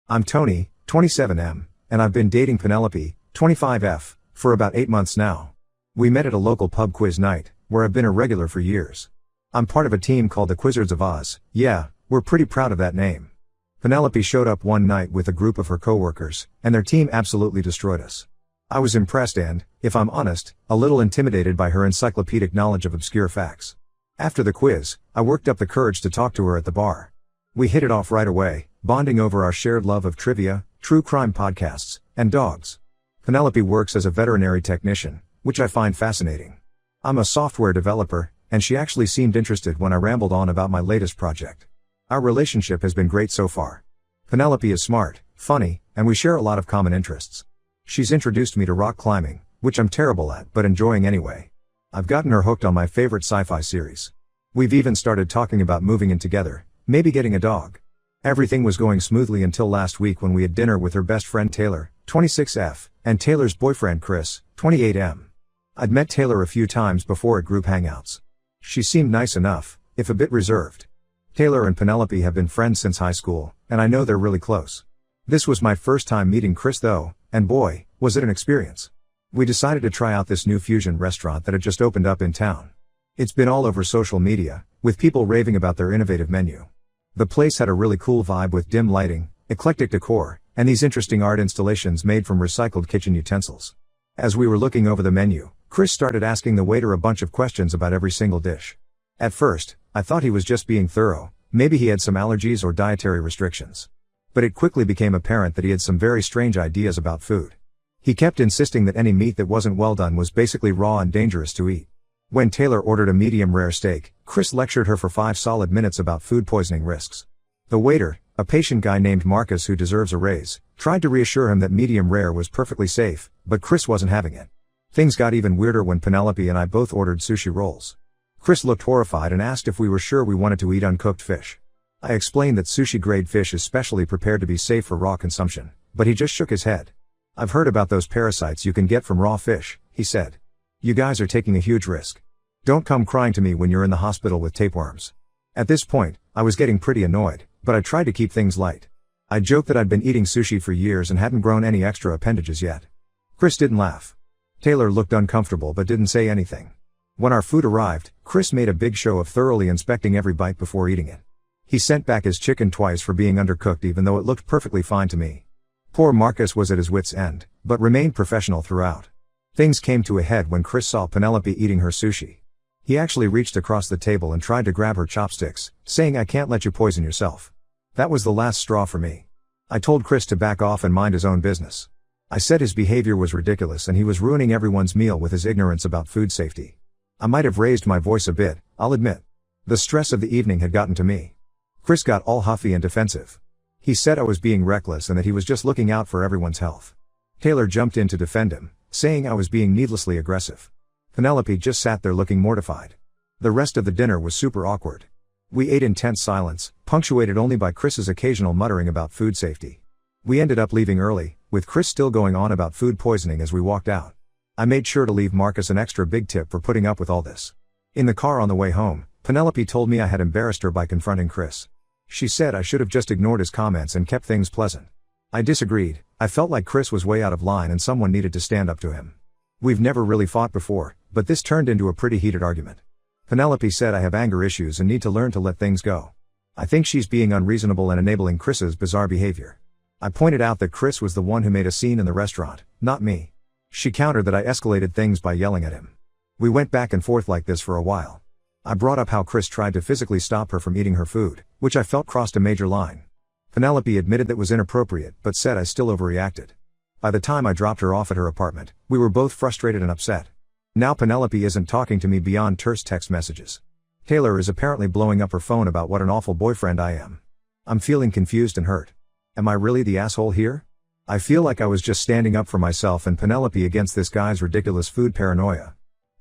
I'm Tony, 27M, and I've been dating Penelope, 25F, for about 8 months now. We met at a local pub quiz night, where I've been a regular for years. I'm part of a team called the Quizzards of Oz. Yeah, we're pretty proud of that name. Penelope showed up one night with a group of her coworkers, and their team absolutely destroyed us. I was impressed and, if I'm honest, a little intimidated by her encyclopedic knowledge of obscure facts. After the quiz, I worked up the courage to talk to her at the bar. We hit it off right away, bonding over our shared love of trivia, true crime podcasts, and dogs. Penelope works as a veterinary technician, which I find fascinating. I'm a software developer, and she actually seemed interested when I rambled on about my latest project. Our relationship has been great so far. Penelope is smart, funny, and we share a lot of common interests. She's introduced me to rock climbing, which I'm terrible at but enjoying anyway. I've gotten her hooked on my favorite sci-fi series. We've even started talking about moving in together, maybe getting a dog. Everything was going smoothly until last week when we had dinner with her best friend Taylor, 26F, and Taylor's boyfriend Chris, 28M. I'd met Taylor a few times before at group hangouts. She seemed nice enough, if a bit reserved. Taylor and Penelope have been friends since high school, and I know they're really close. This was my first time meeting Chris though, and boy, was it an experience. We decided to try out this new fusion restaurant that had just opened up in town. It's been all over social media, with people raving about their innovative menu. The place had a really cool vibe with dim lighting, eclectic decor, and these interesting art installations made from recycled kitchen utensils. As we were looking over the menu, Chris started asking the waiter a bunch of questions about every single dish. At first, I thought he was just being thorough, maybe he had some allergies or dietary restrictions. But it quickly became apparent that he had some very strange ideas about food. He kept insisting that any meat that wasn't well done was basically raw and dangerous to eat. When Taylor ordered a medium-rare steak, Chris lectured her for 5 solid minutes about food poisoning risks. The waiter, a patient guy named Marcus who deserves a raise, tried to reassure him that medium-rare was perfectly safe, but Chris wasn't having it. Things got even weirder when Penelope and I both ordered sushi rolls. Chris looked horrified and asked if we were sure we wanted to eat uncooked fish. I explained that sushi-grade fish is specially prepared to be safe for raw consumption, but he just shook his head. "I've heard about those parasites you can get from raw fish," he said. "You guys are taking a huge risk. Don't come crying to me when you're in the hospital with tapeworms." At this point, I was getting pretty annoyed, but I tried to keep things light. I joked that I'd been eating sushi for years and hadn't grown any extra appendages yet. Chris didn't laugh. Taylor looked uncomfortable but didn't say anything. When our food arrived, Chris made a big show of thoroughly inspecting every bite before eating it. He sent back his chicken twice for being undercooked even though it looked perfectly fine to me. Poor Marcus was at his wit's end, but remained professional throughout. Things came to a head when Chris saw Penelope eating her sushi. He actually reached across the table and tried to grab her chopsticks, saying, "I can't let you poison yourself." That was the last straw for me. I told Chris to back off and mind his own business. I said his behavior was ridiculous and he was ruining everyone's meal with his ignorance about food safety. I might have raised my voice a bit, I'll admit. The stress of the evening had gotten to me. Chris got all huffy and defensive. He said I was being reckless and that he was just looking out for everyone's health. Taylor jumped in to defend him, saying I was being needlessly aggressive. Penelope just sat there looking mortified. The rest of the dinner was super awkward. We ate in tense silence, punctuated only by Chris's occasional muttering about food safety. We ended up leaving early, with Chris still going on about food poisoning as we walked out. I made sure to leave Marcus an extra big tip for putting up with all this. In the car on the way home, Penelope told me I had embarrassed her by confronting Chris. She said I should have just ignored his comments and kept things pleasant. I disagreed. I felt like Chris was way out of line and someone needed to stand up to him. We've never really fought before, but this turned into a pretty heated argument. Penelope said I have anger issues and need to learn to let things go. I think she's being unreasonable and enabling Chris's bizarre behavior. I pointed out that Chris was the one who made a scene in the restaurant, not me. She countered that I escalated things by yelling at him. We went back and forth like this for a while. I brought up how Chris tried to physically stop her from eating her food, which I felt crossed a major line. Penelope admitted that was inappropriate but said I still overreacted. By the time I dropped her off at her apartment, we were both frustrated and upset. Now Penelope isn't talking to me beyond terse text messages. Taylor is apparently blowing up her phone about what an awful boyfriend I am. I'm feeling confused and hurt. Am I really the asshole here? I feel like I was just standing up for myself and Penelope against this guy's ridiculous food paranoia.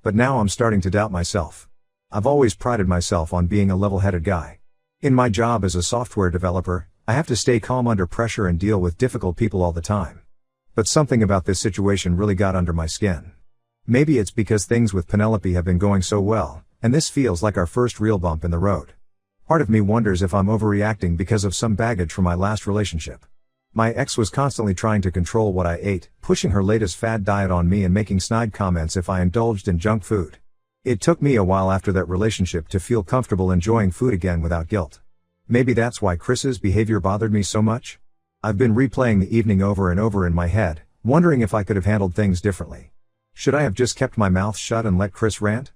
But now I'm starting to doubt myself. I've always prided myself on being a level-headed guy. In my job as a software developer, I have to stay calm under pressure and deal with difficult people all the time. But something about this situation really got under my skin. Maybe it's because things with Penelope have been going so well, and this feels like our first real bump in the road. Part of me wonders if I'm overreacting because of some baggage from my last relationship. My ex was constantly trying to control what I ate, pushing her latest fad diet on me and making snide comments if I indulged in junk food. It took me a while after that relationship to feel comfortable enjoying food again without guilt. Maybe that's why Chris's behavior bothered me so much? I've been replaying the evening over and over in my head, wondering if I could have handled things differently. Should I have just kept my mouth shut and let Chris rant?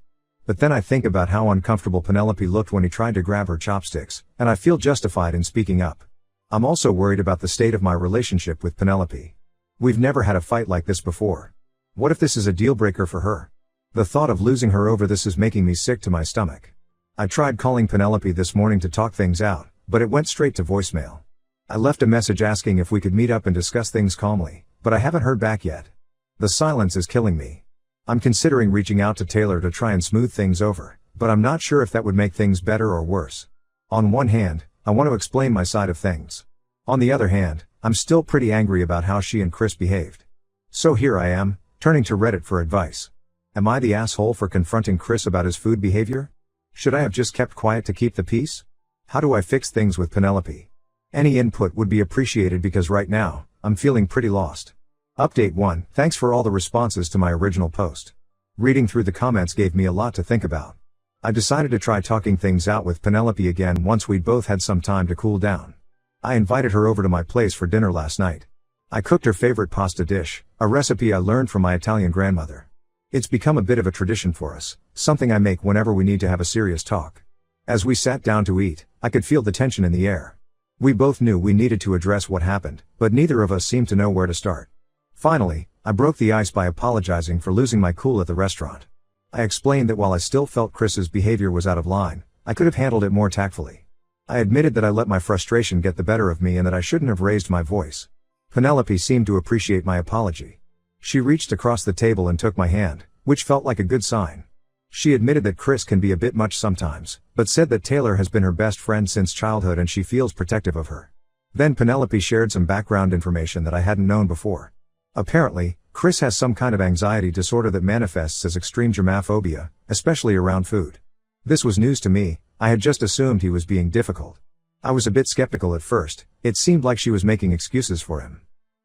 But then I think about how uncomfortable Penelope looked when he tried to grab her chopsticks, and I feel justified in speaking up. I'm also worried about the state of my relationship with Penelope. We've never had a fight like this before. What if this is a deal breaker for her? The thought of losing her over this is making me sick to my stomach. I tried calling Penelope this morning to talk things out, but it went straight to voicemail. I left a message asking if we could meet up and discuss things calmly, but I haven't heard back yet. The silence is killing me. I'm considering reaching out to Taylor to try and smooth things over, but I'm not sure if that would make things better or worse. On one hand, I want to explain my side of things. On the other hand, I'm still pretty angry about how she and Chris behaved. So here I am, turning to Reddit for advice. Am I the asshole for confronting Chris about his food behavior? Should I have just kept quiet to keep the peace? How do I fix things with Penelope? Any input would be appreciated because right now, I'm feeling pretty lost. Update 1. Thanks for all the responses to my original post. Reading through the comments gave me a lot to think about. I decided to try talking things out with Penelope again once we'd both had some time to cool down. I invited her over to my place for dinner last night. I cooked her favorite pasta dish, a recipe I learned from my Italian grandmother. It's become a bit of a tradition for us, something I make whenever we need to have a serious talk. As we sat down to eat, I could feel the tension in the air. We both knew we needed to address what happened, but neither of us seemed to know where to start. Finally, I broke the ice by apologizing for losing my cool at the restaurant. I explained that while I still felt Chris's behavior was out of line, I could have handled it more tactfully. I admitted that I let my frustration get the better of me and that I shouldn't have raised my voice. Penelope seemed to appreciate my apology. She reached across the table and took my hand, which felt like a good sign. She admitted that Chris can be a bit much sometimes, but said that Taylor has been her best friend since childhood and she feels protective of her. Then Penelope shared some background information that I hadn't known before. Apparently, Chris has some kind of anxiety disorder that manifests as extreme germophobia, especially around food. This was news to me. I had just assumed he was being difficult. I was a bit skeptical at first. It seemed like she was making excuses for him.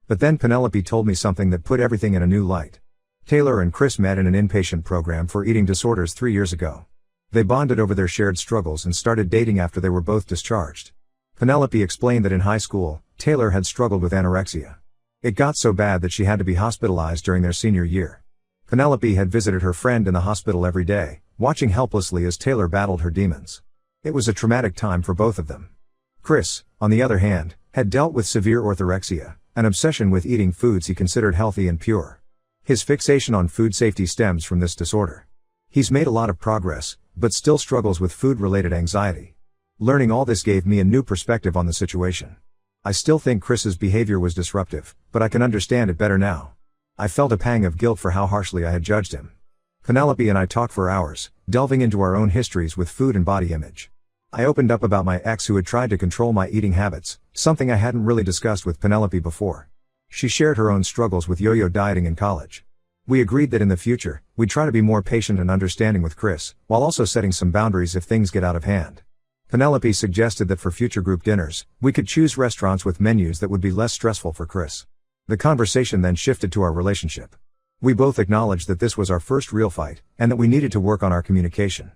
But then Penelope told me something that put everything in a new light. Taylor and Chris met in an inpatient program for eating disorders 3 years ago. They bonded over their shared struggles and started dating after they were both discharged. Penelope explained that in high school, Taylor had struggled with anorexia. It got so bad that she had to be hospitalized during their senior year. Penelope had visited her friend in the hospital every day, watching helplessly as Taylor battled her demons. It was a traumatic time for both of them. Chris, on the other hand, had dealt with severe orthorexia, an obsession with eating foods he considered healthy and pure. His fixation on food safety stems from this disorder. He's made a lot of progress, but still struggles with food-related anxiety. Learning all this gave me a new perspective on the situation. I still think Chris's behavior was disruptive, but I can understand it better now. I felt a pang of guilt for how harshly I had judged him. Penelope and I talked for hours, delving into our own histories with food and body image. I opened up about my ex who had tried to control my eating habits, something I hadn't really discussed with Penelope before. She shared her own struggles with yo-yo dieting in college. We agreed that in the future, we'd try to be more patient and understanding with Chris, while also setting some boundaries if things get out of hand. Penelope suggested that for future group dinners, we could choose restaurants with menus that would be less stressful for Chris. The conversation then shifted to our relationship. We both acknowledged that this was our first real fight, and that we needed to work on our communication.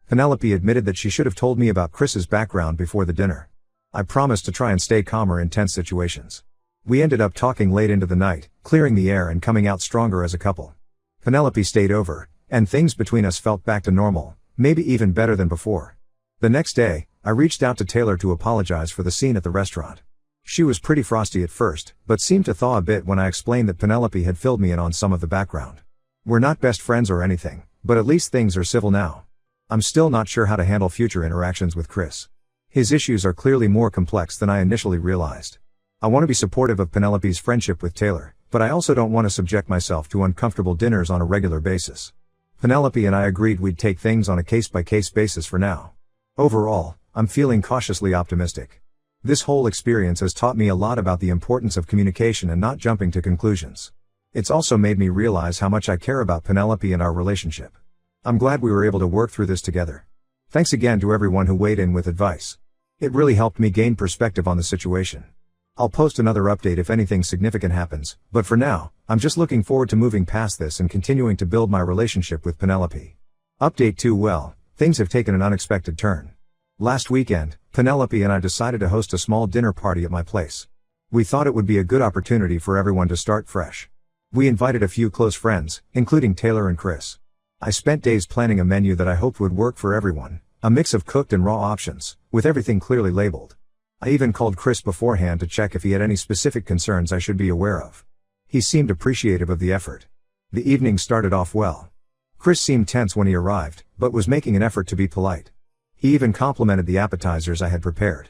Penelope admitted that she should have told me about Chris's background before the dinner. I promised to try and stay calmer in tense situations. We ended up talking late into the night, clearing the air and coming out stronger as a couple. Penelope stayed over, and things between us felt back to normal, maybe even better than before. The next day, I reached out to Taylor to apologize for the scene at the restaurant. She was pretty frosty at first, but seemed to thaw a bit when I explained that Penelope had filled me in on some of the background. We're not best friends or anything, but at least things are civil now. I'm still not sure how to handle future interactions with Chris. His issues are clearly more complex than I initially realized. I want to be supportive of Penelope's friendship with Taylor, but I also don't want to subject myself to uncomfortable dinners on a regular basis. Penelope and I agreed we'd take things on a case-by-case basis for now. Overall, I'm feeling cautiously optimistic. This whole experience has taught me a lot about the importance of communication and not jumping to conclusions. It's also made me realize how much I care about Penelope and our relationship. I'm glad we were able to work through this together. Thanks again to everyone who weighed in with advice. It really helped me gain perspective on the situation. I'll post another update if anything significant happens, but for now, I'm just looking forward to moving past this and continuing to build my relationship with Penelope. Update 2. Well, things have taken an unexpected turn. Last weekend, Penelope and I decided to host a small dinner party at my place. We thought it would be a good opportunity for everyone to start fresh. We invited a few close friends, including Taylor and Chris. I spent days planning a menu that I hoped would work for everyone, a mix of cooked and raw options, with everything clearly labeled. I even called Chris beforehand to check if he had any specific concerns I should be aware of. He seemed appreciative of the effort. The evening started off well. Chris seemed tense when he arrived, but was making an effort to be polite. He even complimented the appetizers I had prepared.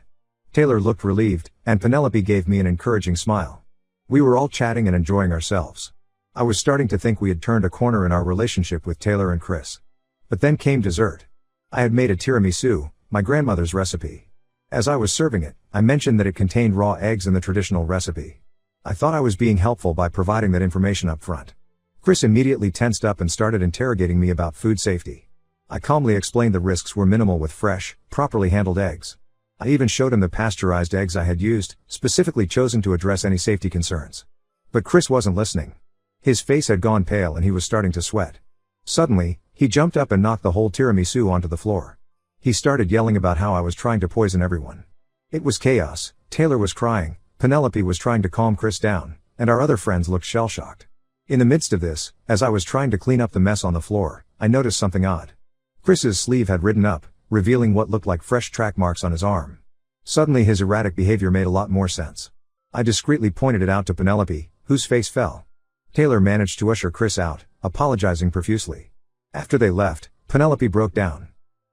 Taylor looked relieved, and Penelope gave me an encouraging smile. We were all chatting and enjoying ourselves. I was starting to think we had turned a corner in our relationship with Taylor and Chris. But then came dessert. I had made a tiramisu, my grandmother's recipe. As I was serving it, I mentioned that it contained raw eggs in the traditional recipe. I thought I was being helpful by providing that information up front. Chris immediately tensed up and started interrogating me about food safety. I calmly explained the risks were minimal with fresh, properly handled eggs. I even showed him the pasteurized eggs I had used, specifically chosen to address any safety concerns. But Chris wasn't listening. His face had gone pale and he was starting to sweat. Suddenly, he jumped up and knocked the whole tiramisu onto the floor. He started yelling about how I was trying to poison everyone. It was chaos. Taylor was crying, Penelope was trying to calm Chris down, and our other friends looked shell-shocked. In the midst of this, as I was trying to clean up the mess on the floor, I noticed something odd. Chris's sleeve had ridden up, revealing what looked like fresh track marks on his arm. Suddenly his erratic behavior made a lot more sense. I discreetly pointed it out to Penelope, whose face fell. Taylor managed to usher Chris out, apologizing profusely. After they left, Penelope broke down.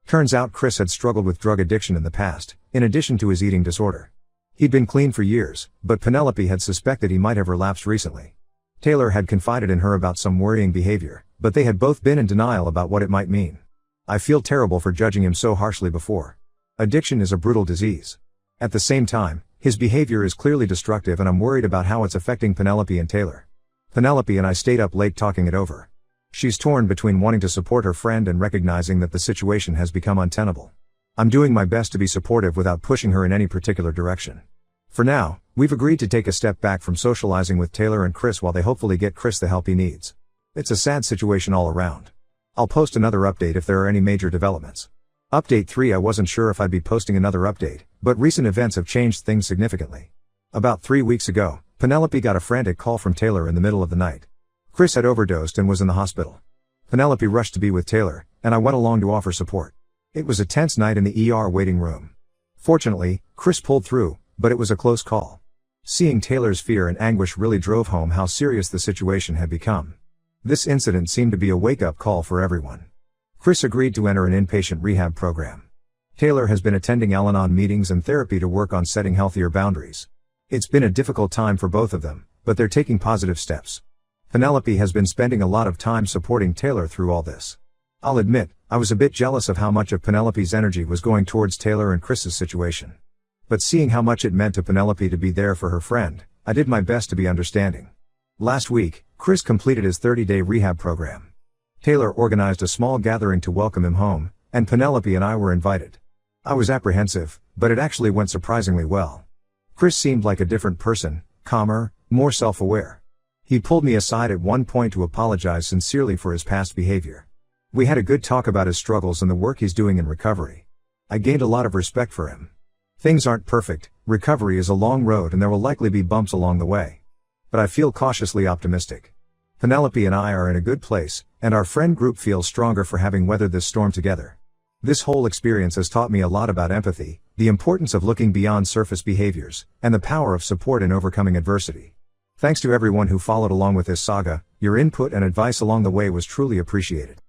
Turns out Chris had struggled with drug addiction in the past, in addition to his eating disorder. He'd been clean for years, but Penelope had suspected he might have relapsed recently. Taylor had confided in her about some worrying behavior, but they had both been in denial about what it might mean. I feel terrible for judging him so harshly before. Addiction is a brutal disease. At the same time, his behavior is clearly destructive and I'm worried about how it's affecting Penelope and Taylor. Penelope and I stayed up late talking it over. She's torn between wanting to support her friend and recognizing that the situation has become untenable. I'm doing my best to be supportive without pushing her in any particular direction. For now, we've agreed to take a step back from socializing with Taylor and Chris while they hopefully get Chris the help he needs. It's a sad situation all around. I'll post another update if there are any major developments. Update 3. I wasn't sure if I'd be posting another update, but recent events have changed things significantly. About 3 weeks ago, Penelope got a frantic call from Taylor in the middle of the night. Chris had overdosed and was in the hospital. Penelope rushed to be with Taylor, and I went along to offer support. It was a tense night in the ER waiting room. Fortunately, Chris pulled through, but it was a close call. Seeing Taylor's fear and anguish really drove home how serious the situation had become. This incident seemed to be a wake-up call for everyone. Chris agreed to enter an inpatient rehab program. Taylor has been attending Al-Anon meetings and therapy to work on setting healthier boundaries. It's been a difficult time for both of them, but they're taking positive steps. Penelope has been spending a lot of time supporting Taylor through all this. I'll admit, I was a bit jealous of how much of Penelope's energy was going towards Taylor and Chris's situation. But seeing how much it meant to Penelope to be there for her friend, I did my best to be understanding. Last week, Chris completed his 30-day rehab program. Taylor organized a small gathering to welcome him home, and Penelope and I were invited. I was apprehensive, but it actually went surprisingly well. Chris seemed like a different person, calmer, more self-aware. He pulled me aside at one point to apologize sincerely for his past behavior. We had a good talk about his struggles and the work he's doing in recovery. I gained a lot of respect for him. Things aren't perfect, recovery is a long road and there will likely be bumps along the way. But I feel cautiously optimistic. Penelope and I are in a good place, and our friend group feels stronger for having weathered this storm together. This whole experience has taught me a lot about empathy, the importance of looking beyond surface behaviors, and the power of support in overcoming adversity. Thanks to everyone who followed along with this saga, your input and advice along the way was truly appreciated.